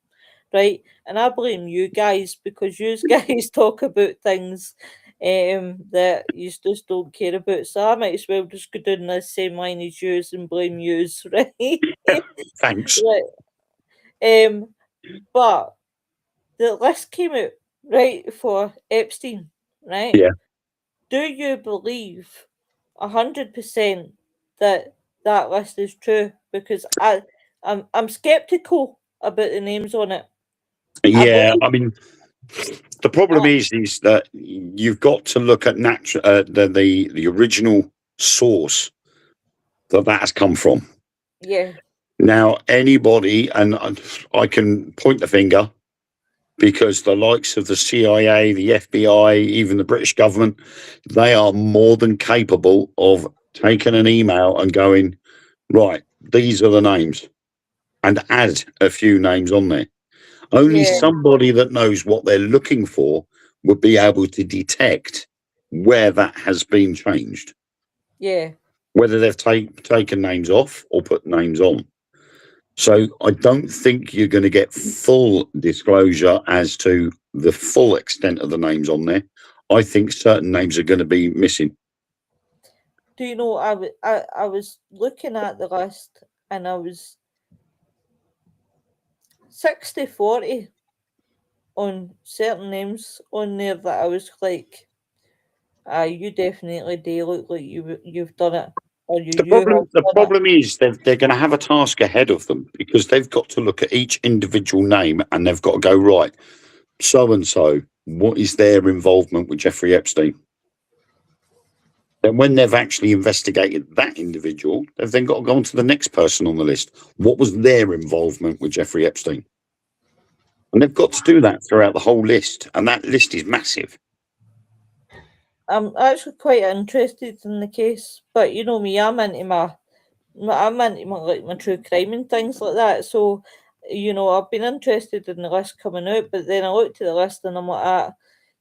right? And I blame you guys because you guys talk about things that you just don't care about. So I might as well just go down the same line as yous and blame yous, right? Thanks. Right. But the list came out, right, for Epstein, right? Yeah. Do you believe 100% that that list is true? Because I'm skeptical about the names on it. Yeah, I mean, the problem is that you've got to look at the original source that has come from. Yeah. Now, anybody, and I can point the finger, because the likes of the CIA, the FBI, even the British government, they are more than capable of taking an email and going, right, these are the names, and add a few names on there. Only somebody that knows what they're looking for would be able to detect where that has been changed. Yeah. Whether they've taken names off or put names on. So I don't think you're going to get full disclosure as to the full extent of the names on there. I think certain names are going to be missing. Do you know, I was looking at the list and I was 60-40 on certain names on there that I was like, you definitely do look like you've done it. Or you have The done problem is they're going to have a task ahead of them, because they've got to look at each individual name and they've got to go, right, so and so, what is their involvement with Jeffrey Epstein? Then when they've actually investigated that individual, they've then got to go on to the next person on the list. What was their involvement with Jeffrey Epstein? And they've got to do that throughout the whole list, and that list is massive. I'm actually quite interested in the case, but you know me, I'm into my true crime and things like that. So, you know, I've been interested in the list coming out, but then I looked at the list and I'm like,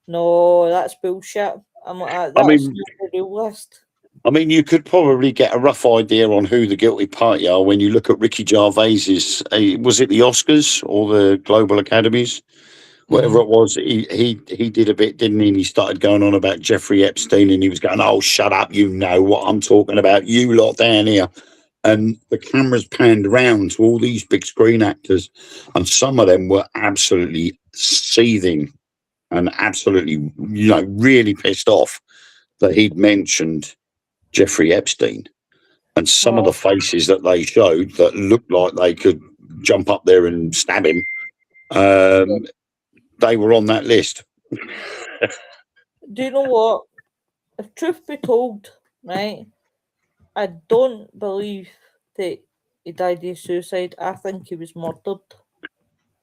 no, that's bullshit. I'm like, that's not the real list. I mean, you could probably get a rough idea on who the guilty party are when you look at Ricky Gervais's. Was it the Oscars or the Global Academies? Whatever it was, he did a bit, didn't he? And he started going on about Jeffrey Epstein, and he was going, "Oh, shut up! You know what I'm talking about. You lot down here." And the cameras panned around to all these big screen actors, and some of them were absolutely seething and absolutely, really pissed off that he'd mentioned Jeffrey Epstein. And some of the faces that they showed that looked like they could jump up there and stab him, they were on that list. Do you know what? If truth be told, right, I don't believe that he died of suicide. I think he was murdered.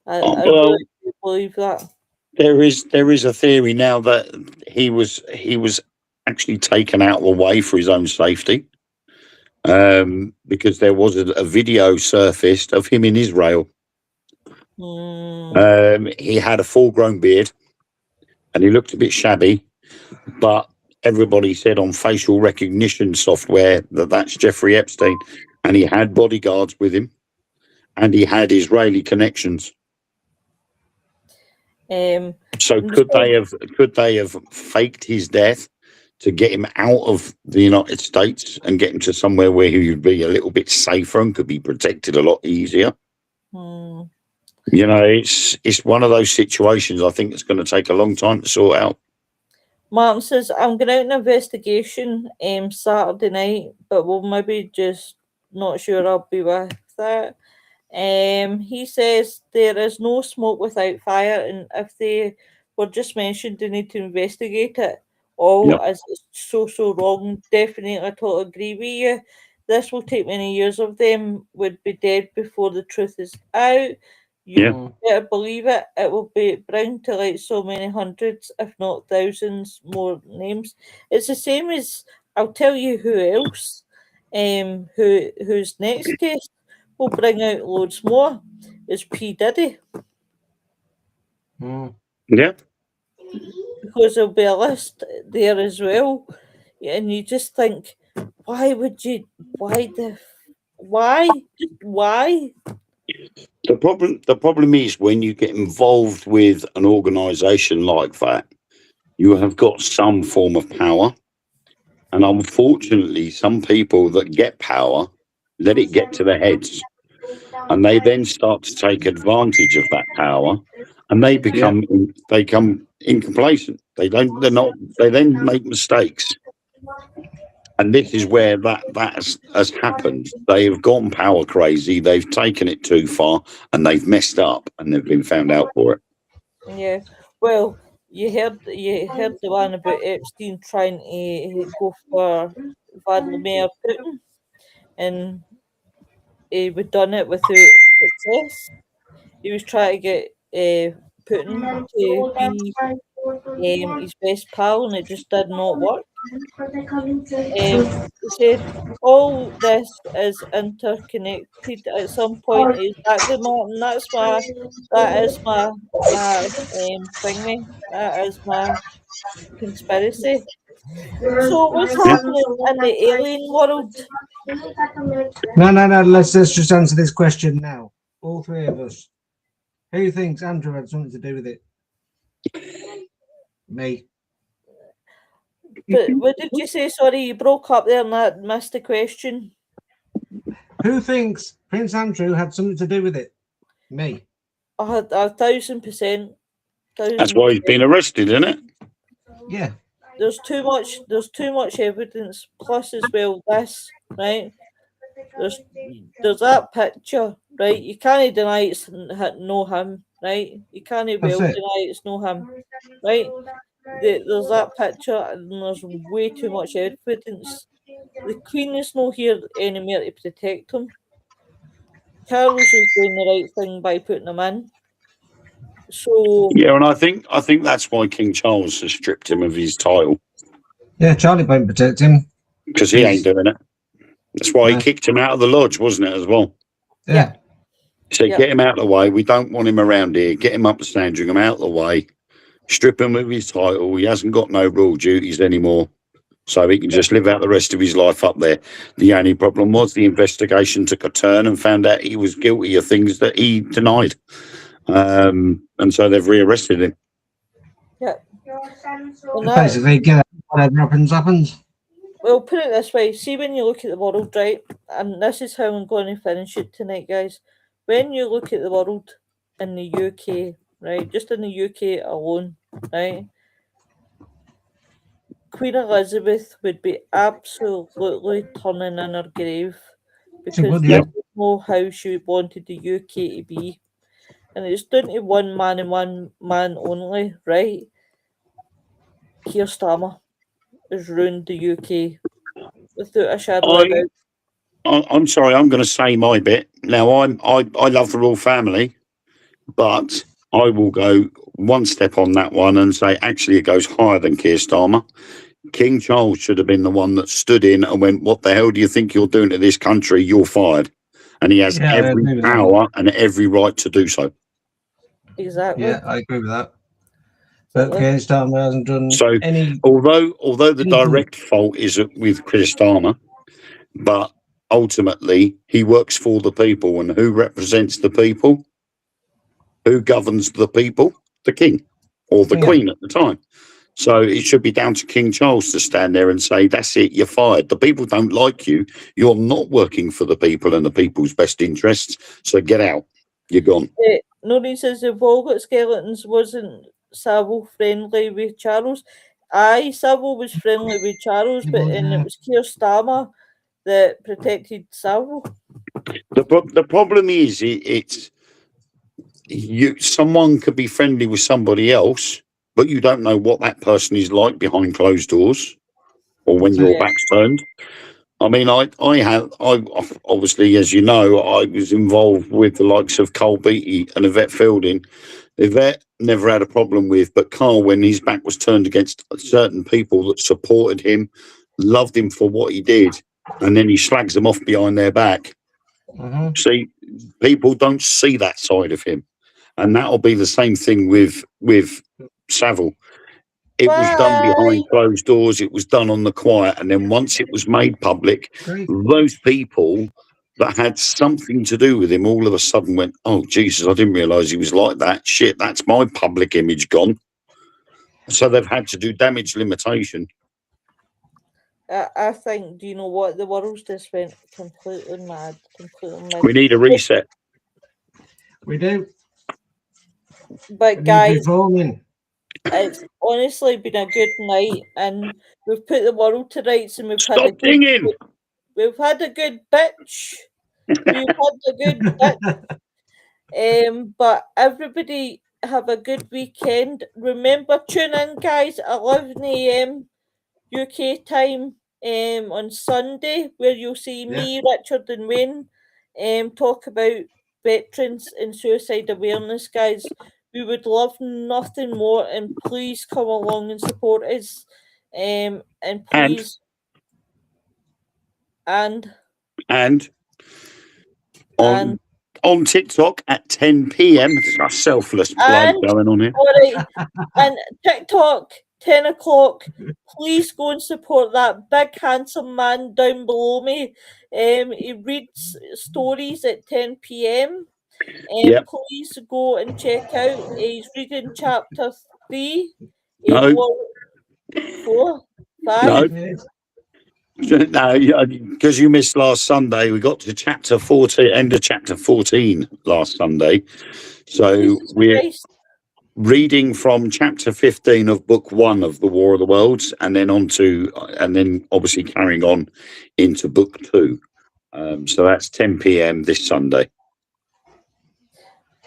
I really do believe that. There is a theory now that he was actually taken out of the way for his own safety, because there was a video surfaced of him in Israel. He had a full-grown beard, and he looked a bit shabby, but everybody said on facial recognition software that that's Jeffrey Epstein, and he had bodyguards with him, and he had Israeli connections. So could they have faked his death to get him out of the United States and get him to somewhere where he would be a little bit safer and could be protected a lot easier? You know, it's one of those situations I think it's going to take a long time to sort out. Martin says, I'm going out an investigation Saturday night, but we'll maybe just not sure I'll be with that. He says there is no smoke without fire, and if they were just mentioned, they need to investigate it. As it's so wrong. Definitely, I totally agree with you. This will take many years of them would be dead before the truth is out. You better believe it. It will be bound to like so many hundreds, if not thousands, more names. It's the same as I'll tell you who else. Whose next case will bring out loads more. Is P Diddy. Yeah. Because there'll be a list there as well. And you just think, why would you, why? The problem is when you get involved with an organisation like that, you have got some form of power. And unfortunately, some people that get power let it get to their heads, and they then start to take advantage of that power, and they become incomplacent. They then make mistakes, and this is where that has happened. They have gone power crazy. They've taken it too far, and they've messed up, and they've been found out for it. Yeah. Well, you heard the one about Epstein trying to go for Vladimir Putin, and he would done it without success. He was trying to get Putin to be his best pal, and it just did not work. He said all this is interconnected at some point. Exactly, Martin. That is my thingy. That is my conspiracy. So what's happening in the alien world? No. Let's just answer this question now. All three of us. Who thinks Andrew had something to do with it? Me. But what did you say? Sorry, you broke up there and I missed the question. Who thinks Prince Andrew had something to do with it? Me. 1,000%. That's why he's been arrested, isn't it? Yeah. There's too much evidence. Plus, as well, this right. There's that picture, right? You can't deny it's no him, right? You can't deny it's no him, right? There's that picture, and there's way too much evidence. The Queen is not here anymore to protect him. Carlos is doing the right thing by putting him in. So yeah, and I think that's why King Charles has stripped him of his title. Yeah, Charlie won't protect him because he ain't doing it. That's why he kicked him out of the lodge, wasn't it, as well? Yeah. So get him out of the way. We don't want him around here. Get him up to Sandringham, out of the way. Strip him of his title. He hasn't got no royal duties anymore. So he can just live out the rest of his life up there. The only problem was the investigation took a turn and found out he was guilty of things that he denied. And so they've rearrested him. Yeah. Basically, whatever happens. Well, put it this way. See, when you look at the world, right, and this is how I'm going to finish it tonight, guys. When you look at the world in the UK, right, just in the UK alone, right, Queen Elizabeth would be absolutely turning in her grave because she didn't know how she wanted the UK to be. And it's down to one man and one man only, right? Keir Starmer has ruined the UK without a shadow of a doubt. I'm sorry, I'm going to say my bit. Now, I love the royal family, but I will go one step on that one and say actually it goes higher than Keir Starmer. King Charles should have been the one that stood in and went, what the hell do you think you're doing to this country? You're fired. And he has every power and every right to do so. Exactly. Yeah, I agree with that. But Keir Starmer hasn't done any... Although the direct fault is with Keir Starmer, but ultimately he works for the people, and who represents the people? Who governs the people? The king or the queen at the time. So it should be down to King Charles to stand there and say, that's it, you're fired. The people don't like you. You're not working for the people and the people's best interests. So get out. You're gone. Nobody says the all got skeletons. Wasn't Savile friendly with Charles? Aye, Savile was friendly with Charles, but it was Keir Starmer that protected Savile. The problem is it's someone could be friendly with somebody else, but you don't know what that person is like behind closed doors or when your back's turned. I mean, I obviously, as you know, I was involved with the likes of Cole Beattie and Yvette Fielding. Yvette never had a problem with, but Carl, when his back was turned against certain people that supported him, loved him for what he did, and then he slags them off behind their back. Mm-hmm. See, people don't see that side of him. And that'll be the same thing with Savile. It was done behind closed doors. It was done on the quiet. And then once it was made public, those people that had something to do with him all of a sudden went, oh, Jesus, I didn't realise he was like that. Shit, that's my public image gone. So they've had to do damage limitation. I think, do you know what? The world's just went completely mad. We need a reset. We do. But guys, it's honestly been a good night, and we've put the world to rights, and we've had a good bitch. We've had a good bitch. But everybody have a good weekend. Remember, tune in, guys, at 11 a.m. UK time on Sunday, where you'll see me, Richard, and Wayne talk about veterans and suicide awareness, guys. We would love nothing more, and please come along and support us. And please, and on TikTok at 10 p.m. There's a selfless blood going on here. And TikTok, 10 o'clock. Please go and support that big handsome man down below me. He reads stories at 10 p.m. Please go and check out. He's reading chapter 3. 4, 5. No, because you missed last Sunday. We got to chapter 14, end of chapter 14 last Sunday. So we're reading from chapter 15 of book 1 of The War of the Worlds, and then obviously carrying on into book 2. So that's 10 p.m. this Sunday.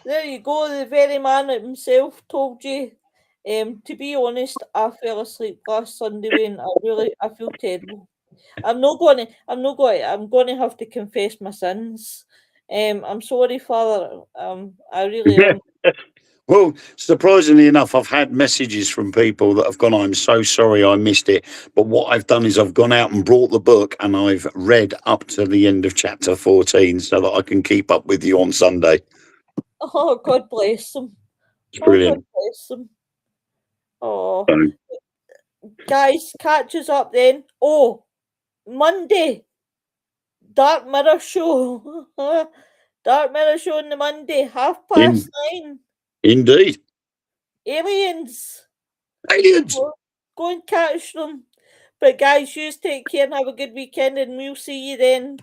There you go. The very man himself told you. To be honest, I fell asleep last Sunday when I feel terrible. I'm going to have to confess my sins. I'm sorry, Father. I really am. Well, surprisingly enough, I've had messages from people that have gone, I'm so sorry I missed it. But what I've done is I've gone out and brought the book and I've read up to the end of chapter 14 so that I can keep up with you on Sunday. Oh, God bless them. It's brilliant. God bless them. Oh. Guys, catch us up then. Oh, Monday. Dark Mirror show. Dark Mirror show on the Monday, 9:30. Indeed. Aliens. Go and catch them. But guys, you take care and have a good weekend, and we'll see you then